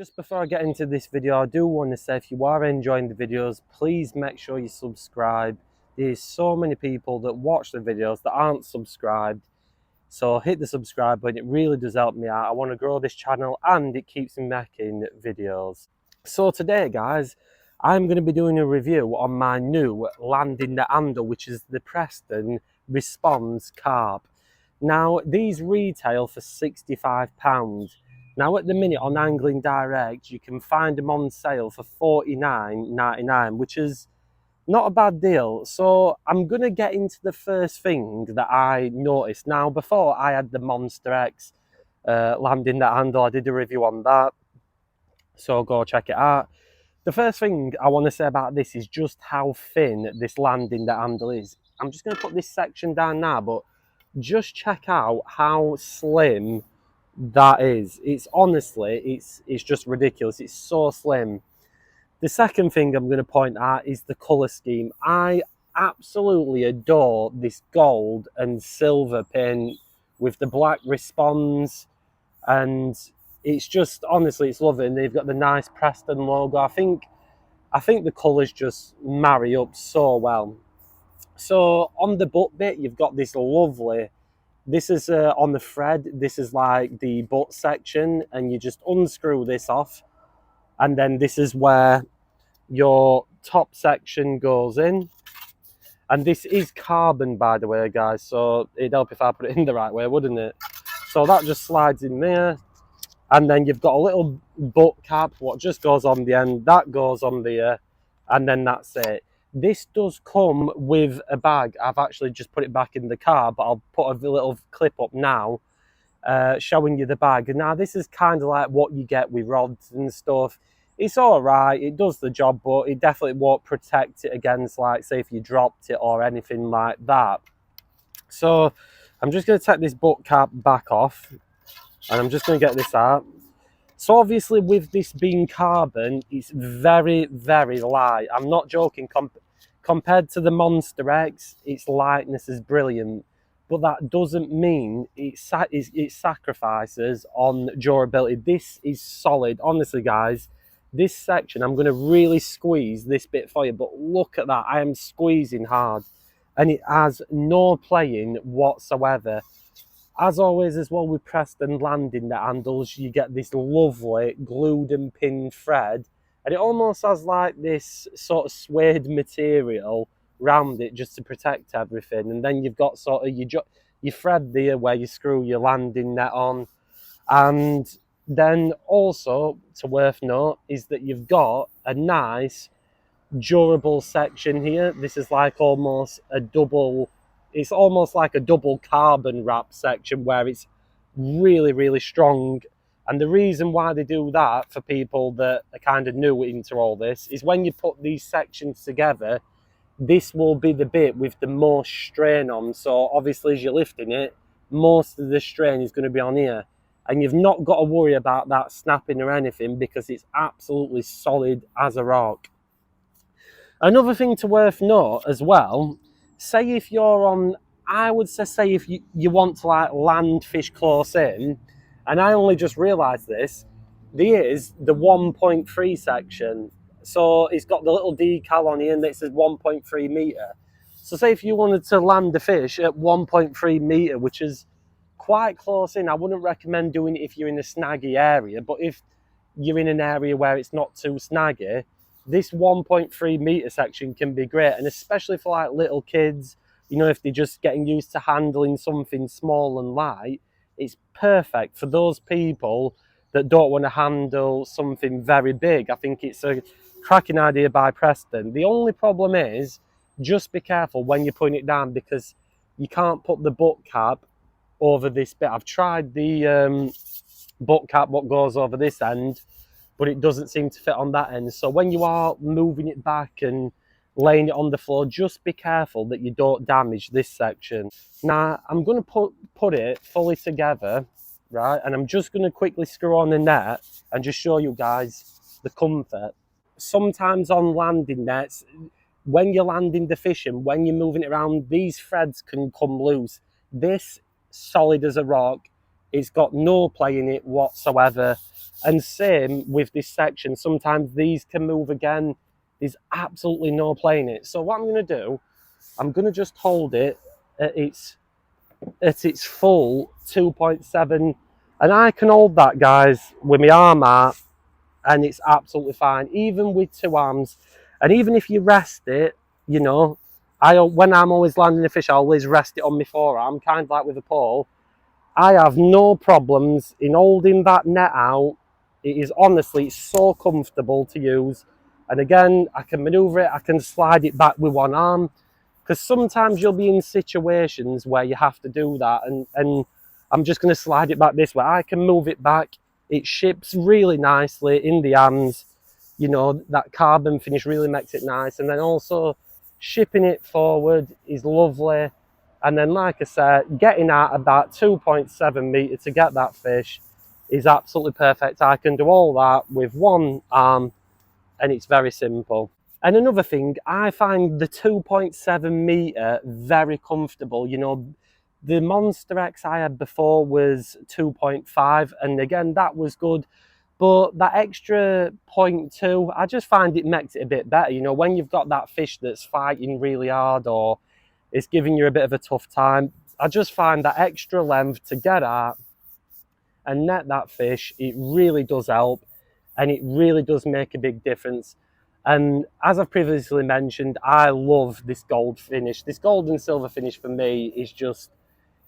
Just before I get into this video, I do want to say if you are enjoying the videos, please make sure you subscribe. There's so many people that watch the videos that aren't subscribed. So hit the subscribe button, it really does help me out. I want to grow this channel and it keeps me making videos. So today, guys, I'm going to be doing a review on my new landing net handle, which is the Preston Response Carp. Now, these retail for £65. Now, at the minute on Angling Direct, you can find them on sale for £49.99, which is not a bad deal. So I'm going to get into the first thing that I noticed. Now, before I had the Monster X landing net handle, I did a review on that, so go check it out. The first thing I want to say about this is just how thin this landing net handle is. I'm just going to put this section down now, but just check out how slim that is. It's honestly, it's just ridiculous. It's so slim. The second thing I'm going to point out is the colour scheme. I absolutely adore this gold and silver paint with the black Response, and it's just, honestly, it's lovely. And they've got the nice Preston logo. I think the colours just marry up so well. So on the butt bit, you've got this lovely, this is on the thread, this is like the butt section, and you just unscrew this off, and then this is where your top section goes in. And this is carbon, by the way, guys, so it'd help if I put it in the right way, wouldn't it? So that just slides in there, and then you've got a little butt cap, what just goes on the end, that goes on there, and then that's it. This does come with a bag. I've actually just put it back in the car, but I'll put a little clip up now showing you the bag. And now this is kind of like what you get with rods and stuff. It's all right, it does the job, but it definitely won't protect it against, like, say if you dropped it or anything like that. So I'm just going to take this butt cap back off, and I'm just going to get this out. So obviously with this being carbon, it's very, very light. I'm not joking. Compared to the Monster X, its lightness is brilliant. But that doesn't mean it sacrifices on durability. This is solid. Honestly, guys, this section, I'm going to really squeeze this bit for you. But look at that. I am squeezing hard. And it has no playing whatsoever. As always as well with Preston landing net handles, you get this lovely glued and pinned thread, and it almost has like this sort of suede material round it just to protect everything. And then you've got sort of your thread there where you screw your landing net on. And then also, to worth note, is that you've got a nice durable section here. This is like almost a double, it's almost like a double carbon wrap section where it's really, really strong. And the reason why they do that, for people that are kind of new into all this, is when you put these sections together, this will be the bit with the most strain on. So obviously as you're lifting it, most of the strain is going to be on here. And you've not got to worry about that snapping or anything, because it's absolutely solid as a rock. Another thing to worth note as well, say if you're on, I would say if you want to like land fish close in, and I only just realised this, there is the 1.3 section. So it's got the little decal on here and it says 1.3 metre. So say if you wanted to land a fish at 1.3 metre, which is quite close in, I wouldn't recommend doing it if you're in a snaggy area, but if you're in an area where it's not too snaggy, this 1.3 metre section can be great. And especially for like little kids, you know, if they're just getting used to handling something small and light, it's perfect for those people that don't want to handle something very big. I think it's a cracking idea by Preston. The only problem is, just be careful when you're putting it down, because you can't put the butt cap over this bit. I've tried the butt cap what goes over this end, but it doesn't seem to fit on that end. So when you are moving it back and laying it on the floor, just be careful that you don't damage this section. Now I'm going to put it fully together, right, and I'm just going to quickly screw on the net and just show you guys the comfort. Sometimes on landing nets, when you're landing the fish and when you're moving it around, these threads can come loose. This, solid as a rock, it's got no play in it whatsoever. And same with this section, sometimes these can move again. There's absolutely no playing it. So what I'm going to do, I'm going to just hold it at its full 2.7, and I can hold that, guys, with my arm out, and it's absolutely fine, even with two arms. And even if you rest it, you know, when I'm always landing a fish, I always rest it on my forearm, kind of like with a pole. I have no problems in holding that net out. It is honestly, it's so comfortable to use. And again, I can maneuver it, I can slide it back with one arm, because sometimes you'll be in situations where you have to do that, and I'm just going to slide it back this way. I can move it back. It ships really nicely in the hands. You know, that carbon finish really makes it nice. And then also shipping it forward is lovely. And then, like I said, getting out about 2.7 metre to get that fish is absolutely perfect. I can do all that with one arm, and it's very simple. And another thing, I find the 2.7 metre very comfortable. You know, the Monster X I had before was 2.5, and again, that was good. But that extra 0.2, I just find it makes it a bit better. You know, when you've got that fish that's fighting really hard or it's giving you a bit of a tough time, I just find that extra length to get at and net that fish, it really does help, and it really does make a big difference. And as I've previously mentioned, I love this gold finish. This gold and silver finish for me is just,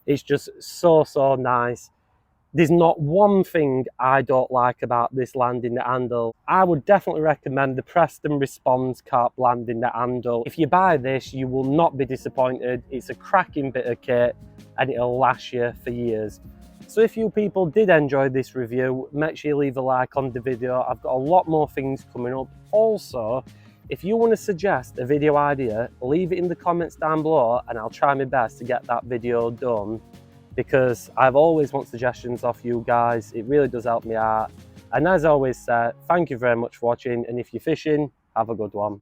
it's just so nice. There's not one thing I don't like about this landing net handle. I would definitely recommend the Preston Response Carp landing net handle. If you buy this, you will not be disappointed. It's a cracking bit of kit, and it'll last you for years. So if you people did enjoy this review, make sure you leave a like on the video. I've got a lot more things coming up. Also, if you want to suggest a video idea, leave it in the comments down below, and I'll try my best to get that video done, because I've always want suggestions off you guys. It really does help me out. And as I always say, thank you very much for watching, and if you're fishing, have a good one.